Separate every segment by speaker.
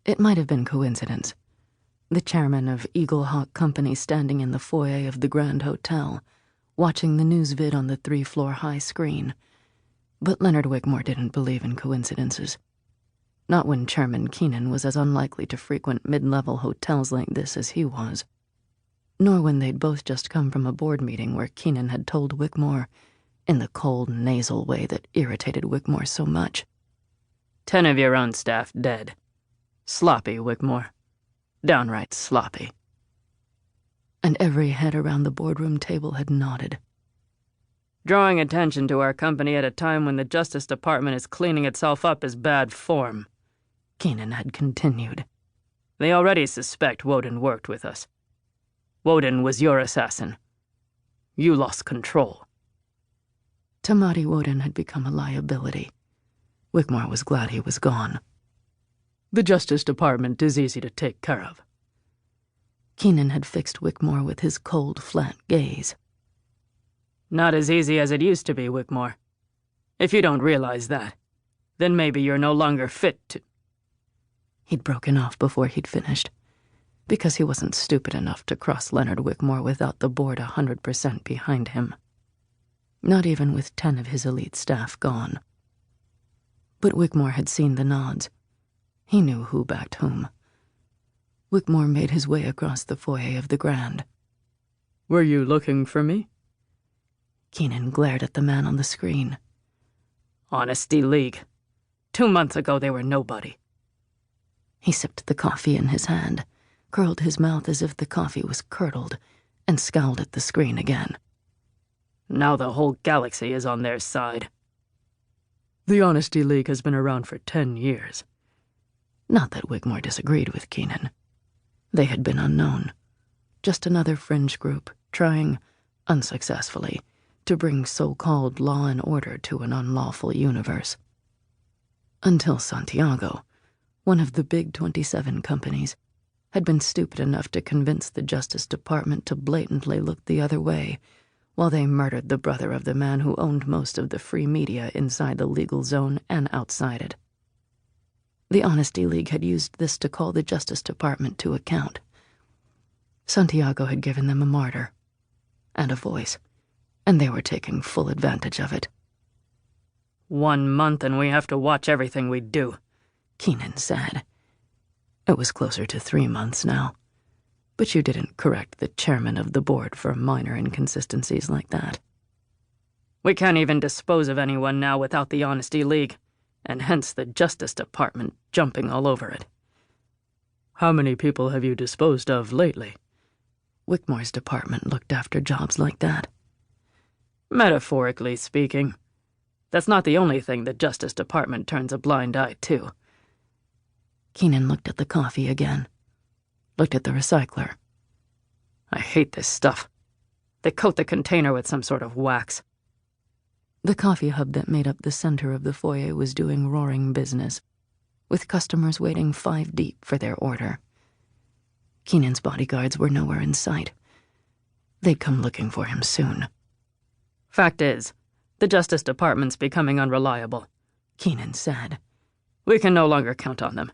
Speaker 1: It might have been coincidence. The chairman of Eagle Hawk Company standing in the foyer of the Grand Hotel, watching the news vid on the 3-floor high screen. But Leonard Wickmore didn't believe in coincidences. Not when Chairman Keenan was as unlikely to frequent mid-level hotels like this as he was. Nor when they'd both just come from a board meeting where Keenan had told Wickmore, in the cold, nasal way that irritated Wickmore so much,
Speaker 2: 10 of your own staff dead. Sloppy, Wickmore. Downright sloppy.
Speaker 1: And every head around the boardroom table had nodded.
Speaker 2: Drawing attention to our company at a time when the Justice Department is cleaning itself up is bad form,
Speaker 1: Keenan had continued.
Speaker 2: They already suspect Woden worked with us. Woden was your assassin. You lost control.
Speaker 1: Tamati Woden had become a liability. Wickmore was glad he was gone.
Speaker 2: The Justice Department is easy to take care of.
Speaker 1: Keenan had fixed Wickmore with his cold, flat gaze.
Speaker 2: Not as easy as it used to be, Wickmore. If you don't realize that, then maybe you're no longer fit to...
Speaker 1: He'd broken off before he'd finished, because he wasn't stupid enough to cross Leonard Wickmore without the board 100% behind him. Not even with 10 of his elite staff gone. But Wickmore had seen the nods. He knew who backed whom. Wickmore made his way across the foyer of the Grand.
Speaker 2: Were you looking for me?
Speaker 1: Keenan glared at the man on the screen.
Speaker 2: Honesty League. 2 months ago they were nobody.
Speaker 1: He sipped the coffee in his hand, curled his mouth as if the coffee was curdled, and scowled at the screen again.
Speaker 2: Now the whole galaxy is on their side. The Honesty League has been around for 10 years.
Speaker 1: Not that Wickmore disagreed with Keenan. They had been unknown. Just another fringe group, trying, unsuccessfully, to bring so-called law and order to an unlawful universe. Until Santiago, one of the big 27 companies, had been stupid enough to convince the Justice Department to blatantly look the other way while they murdered the brother of the man who owned most of the free media inside the legal zone and outside it. The Honesty League had used this to call the Justice Department to account. Santiago had given them a martyr and a voice, and they were taking full advantage of it.
Speaker 2: 1 month and we have to watch everything we do,
Speaker 1: Keenan said. It was closer to 3 months now, but you didn't correct the chairman of the board for minor inconsistencies like that.
Speaker 2: We can't even dispose of anyone now without the Honesty League, and hence the Justice Department jumping all over it. How many people have you disposed of lately?
Speaker 1: Wickmore's department looked after jobs like that.
Speaker 2: Metaphorically speaking, that's not the only thing the Justice Department turns a blind eye to.
Speaker 1: Keenan looked at the coffee again, looked at the recycler.
Speaker 2: I hate this stuff. They coat the container with some sort of wax.
Speaker 1: The coffee hub that made up the center of the foyer was doing roaring business, with customers waiting 5 deep for their order. Keenan's bodyguards were nowhere in sight. They'd come looking for him soon.
Speaker 2: Fact is, the Justice Department's becoming unreliable,
Speaker 1: Keenan said.
Speaker 2: We can no longer count on them.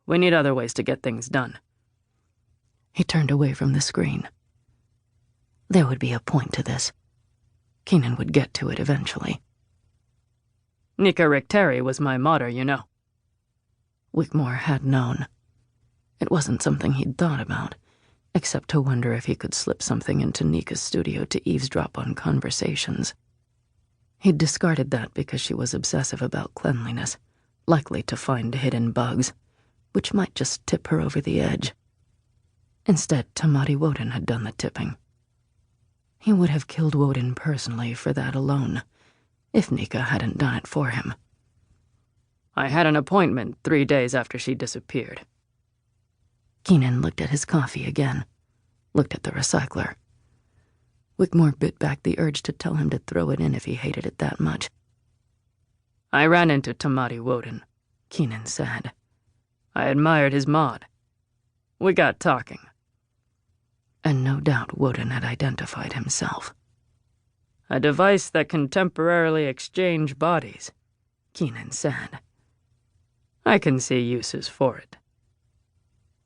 Speaker 2: We need other ways to get things done.
Speaker 1: He turned away from the screen. There would be a point to this. Keenan would get to it eventually.
Speaker 2: Nika Richteri was my modder, you know.
Speaker 1: Wickmore had known. It wasn't something he'd thought about, except to wonder if he could slip something into Nika's studio to eavesdrop on conversations. He'd discarded that because she was obsessive about cleanliness, likely to find hidden bugs, which might just tip her over the edge. Instead, Tamati Woden had done the tipping. He would have killed Woden personally for that alone, if Nika hadn't done it for him.
Speaker 2: I had an appointment 3 days after she disappeared.
Speaker 1: Keenan looked at his coffee again, looked at the recycler. Wickmore bit back the urge to tell him to throw it in if he hated it that much.
Speaker 2: I ran into Tamati Woden,
Speaker 1: Keenan said.
Speaker 2: I admired his mod. We got talking.
Speaker 1: And no doubt Woden had identified himself.
Speaker 2: A device that can temporarily exchange bodies,
Speaker 1: Keenan said.
Speaker 2: I can see uses for it.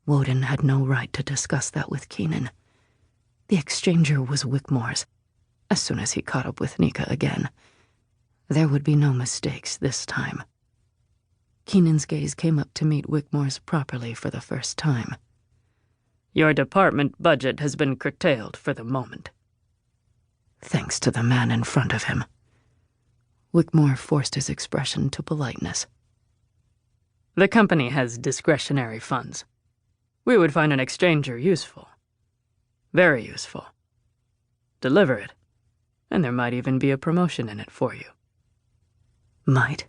Speaker 1: Woden had no right to discuss that with Keenan. The exchanger was Wickmore's, as soon as he caught up with Nika again. There would be no mistakes this time. Keenan's gaze came up to meet Wickmore's properly for the first time.
Speaker 2: Your department budget has been curtailed for the moment.
Speaker 1: Thanks to the man in front of him. Wickmore forced his expression to politeness.
Speaker 2: The company has discretionary funds. We would find an exchanger useful. Very useful. Deliver it, and there might even be a promotion in it for you.
Speaker 1: Might?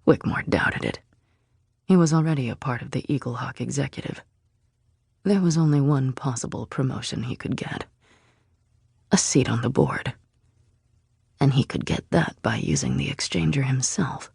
Speaker 1: Wickmore doubted it. He was already a part of the Eaglehawk executive. There was only one possible promotion he could get. A seat on the board. And he could get that by using the exchanger himself.